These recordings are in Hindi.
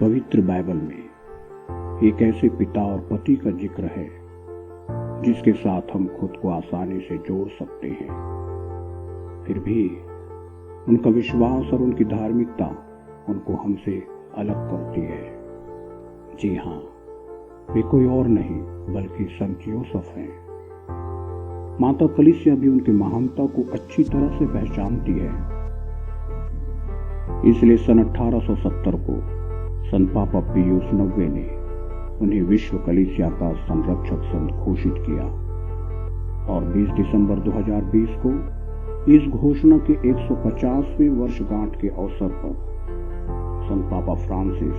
पवित्र बाइबल में एक ऐसे पिता और पति का जिक्र है जिसके साथ हम खुद को आसानी से जोड़ सकते हैं। फिर भी उनका विश्वास और उनकी धार्मिकता उनको हमसे अलग करती है। जी हाँ, वे कोई और नहीं बल्कि संत यूसुफ हैं। माता कलीसिया भी उनकी महानता को अच्छी तरह से पहचानती है। इसलिए सन 1870 को संत पापा पियुस 90 ने उन्हें विश्व कलीसिया का संरक्षक संत घोषित किया और 20 दिसंबर 2020 को इस घोषणा के 150वें वर्षगांठ के अवसर पर संत पापा फ्रांसिस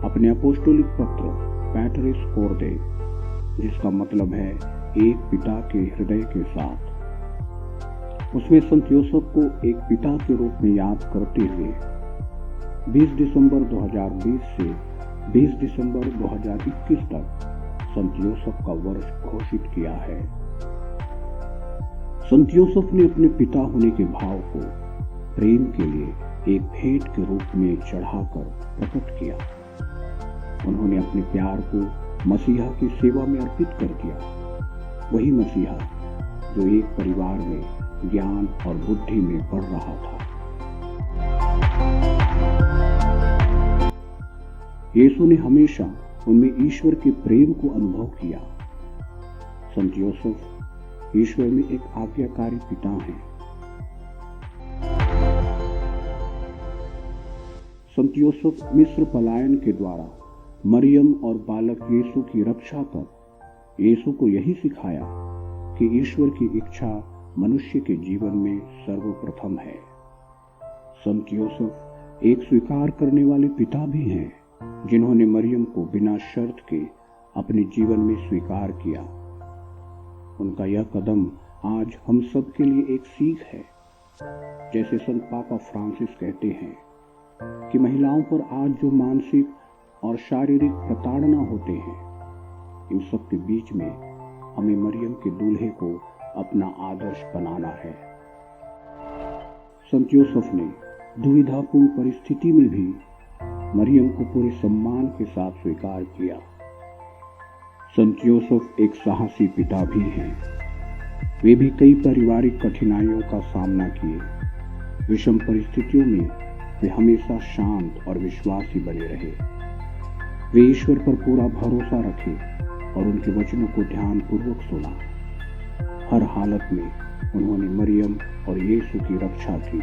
अपने अपोस्टोलिक पत्र पैटरिस कोर्डे, जिसका मतलब है एक पिता के हृदय के साथ, उसमें संत यूसुफ को एक पिता के रूप में याद करते हुए 20 दिसंबर 2020 से 20 दिसंबर 2021 तक संत यूसुफ का वर्ष घोषित किया है। संत यूसुफ ने अपने पिता होने के भाव को प्रेम के लिए एक भेंट के रूप में चढ़ाकर प्रकट किया। उन्होंने अपने प्यार को मसीहा की सेवा में अर्पित कर दिया। वही मसीहा जो एक परिवार में ज्ञान और बुद्धि में बढ़ रहा था। यीशु ने हमेशा उनमें ईश्वर के प्रेम को अनुभव किया। संत यूसुफ ईश्वर में एक आज्ञाकारी पिता हैं। संत यूसुफ मिस्र पलायन के द्वारा मरियम और बालक यीशु की रक्षा कर यीशु को यही सिखाया कि ईश्वर की इच्छा मनुष्य के जीवन में सर्वप्रथम है। संत यूसुफ एक स्वीकार करने वाले पिता भी हैं, जिन्होंने मरियम को बिना शर्त के अपने जीवन में स्वीकार किया। उनका यह कदम आज हम सब के लिए एक सीख है। जैसे संत पापा फ्रांसिस कहते हैं कि महिलाओं पर आज जो मानसिक और शारीरिक प्रताड़ना होते हैं, इन सब के बीच में हमें मरियम के दूल्हे को अपना आदर्श बनाना है। संत यूसुफ ने दुविधापूर्ण परिस्थिति में भी मरियम को पूरे सम्मान के साथ स्वीकार किया। संत यूसुफ एक साहसी पिता भी हैं। वे भी कई पारिवारिक कठिनाइयों का सामना किए। विषम परिस्थितियों में वे हमेशा शांत और विश्वासी बने रहे। वे ईश्वर पर पूरा भरोसा रखे और उनके वचनों को ध्यानपूर्वक सुना। हर हालत में उन्होंने मरियम और यीशु की रक्षा की।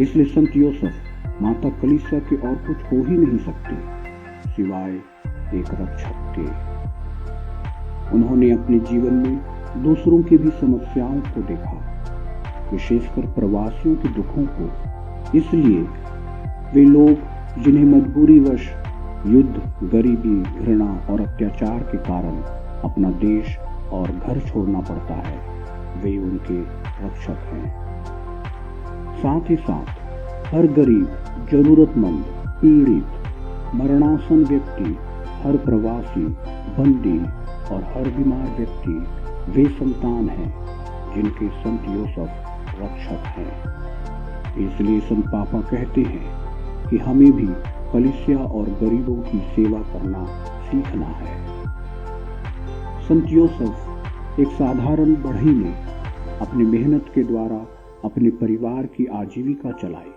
इसलिए संत यूसुफ माता कलीसिया के और कुछ हो ही नहीं सकते सिवाय एक रक्षक के। उन्होंने अपने जीवन में दूसरों की भी समस्याओं को देखा, विशेषकर प्रवासियों के दुखों को। इसलिए वे लोग जिन्हें मजबूरीवश युद्ध, गरीबी, घृणा और अत्याचार के कारण अपना देश और घर छोड़ना पड़ता है, वे उनके रक्षक हैं। साथ ही साथ हर गरीब, जरूरतमंद, पीड़ित, मरणासन व्यक्ति, हर प्रवासी, बंदी और हर बीमार व्यक्ति वे संतान हैं जिनके संत यूसुफ रक्षक हैं। इसलिए संत पापा कहते हैं कि हमें भी कलीसिया और गरीबों की सेवा करना सीखना है। संत यूसुफ एक साधारण बढ़ई में अपनी मेहनत के द्वारा अपने परिवार की आजीविका चलाई।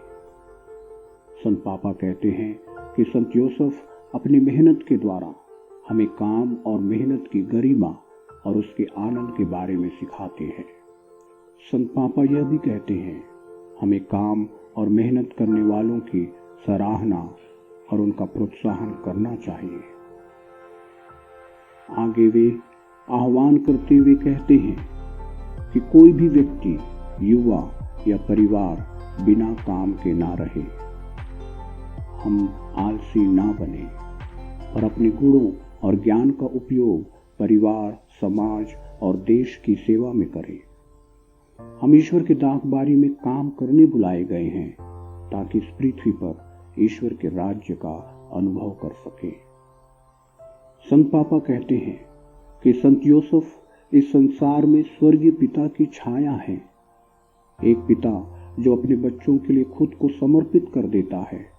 संत पापा कहते हैं कि संत यूसुफ अपनी मेहनत के द्वारा हमें काम और मेहनत की गरिमा और उसके आनंद के बारे में सिखाते हैं। संत पापा यह भी कहते हैं हमें काम और मेहनत करने वालों की सराहना और उनका प्रोत्साहन करना चाहिए। आगे वे आह्वान करते हुए कहते हैं कि कोई भी व्यक्ति, युवा या परिवार बिना काम के ना रहे। हम आलसी ना बने और अपने गुणों और ज्ञान का उपयोग परिवार, समाज और देश की सेवा में करें। हम ईश्वर के दाखबारी में काम करने बुलाए गए हैं ताकि इस पृथ्वी पर ईश्वर के राज्य का अनुभव कर सके। संत पापा कहते हैं कि संत यूसुफ इस संसार में स्वर्गीय पिता की छाया है। एक पिता जो अपने बच्चों के लिए खुद को समर्पित कर देता है।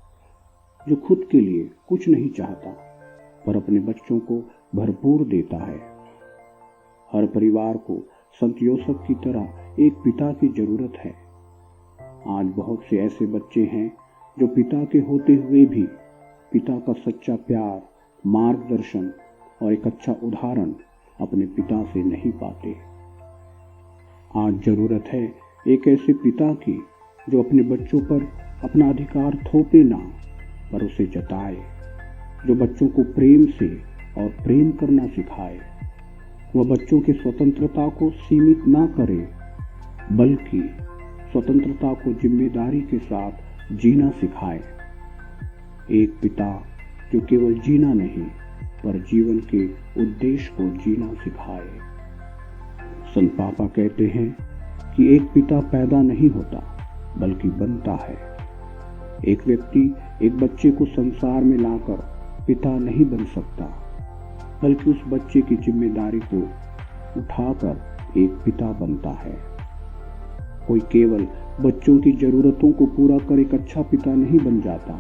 जो खुद के लिए कुछ नहीं चाहता पर अपने बच्चों को भरपूर देता है। हर परिवार को संत योसेफ की तरह एक पिता की जरूरत है। आज बहुत से ऐसे बच्चे हैं जो पिता के होते हुए भी पिता का सच्चा प्यार, मार्गदर्शन और एक अच्छा उदाहरण अपने पिता से नहीं पाते। आज जरूरत है एक ऐसे पिता की जो अपने बच्चों पर अपना अधिकार थोपे ना पर उसे जताए, जो बच्चों को प्रेम से और प्रेम करना सिखाए। वह बच्चों की स्वतंत्रता को सीमित ना करे बल्कि स्वतंत्रता को जिम्मेदारी के साथ जीना सिखाए। एक पिता जो केवल जीना नहीं पर जीवन के उद्देश्य को जीना सिखाए। संत पापा कहते हैं कि एक पिता पैदा नहीं होता बल्कि बनता है। एक व्यक्ति एक बच्चे को संसार में लाकर पिता नहीं बन सकता बल्कि उस बच्चे की जिम्मेदारी को उठाकर एक पिता बनता है। कोई केवल बच्चों की जरूरतों को पूरा कर एक अच्छा पिता नहीं बन जाता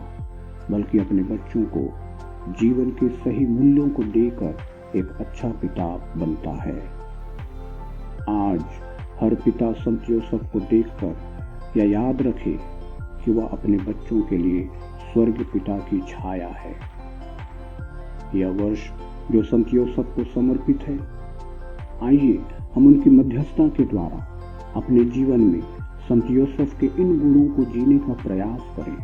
बल्कि अपने बच्चों को जीवन के सही मूल्यों को देकर एक अच्छा पिता बनता है। आज हर पिता संत योसेफ को देखकर यह याद रखे कि वह अपने बच्चों के लिए स्वर्ग पिता की छाया है। यह वर्ष जो संत योसेफ को समर्पित है, आइए हम उनकी मध्यस्थता के द्वारा अपने जीवन में संत योसेफ के इन गुणों को जीने का प्रयास करें।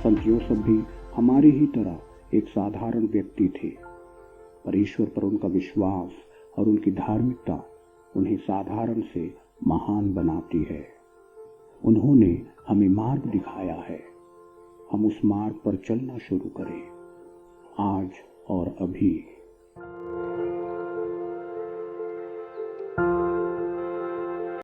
संत योसेफ भी हमारी ही तरह एक साधारण व्यक्ति थे, पर ईश्वर पर उनका विश्वास और उनकी धार्मिकता उन्हें साधारण से महान बनाती है। उन्होंने हमें मार्ग दिखाया है, हम उस मार्ग पर चलना शुरू करें आज और अभी।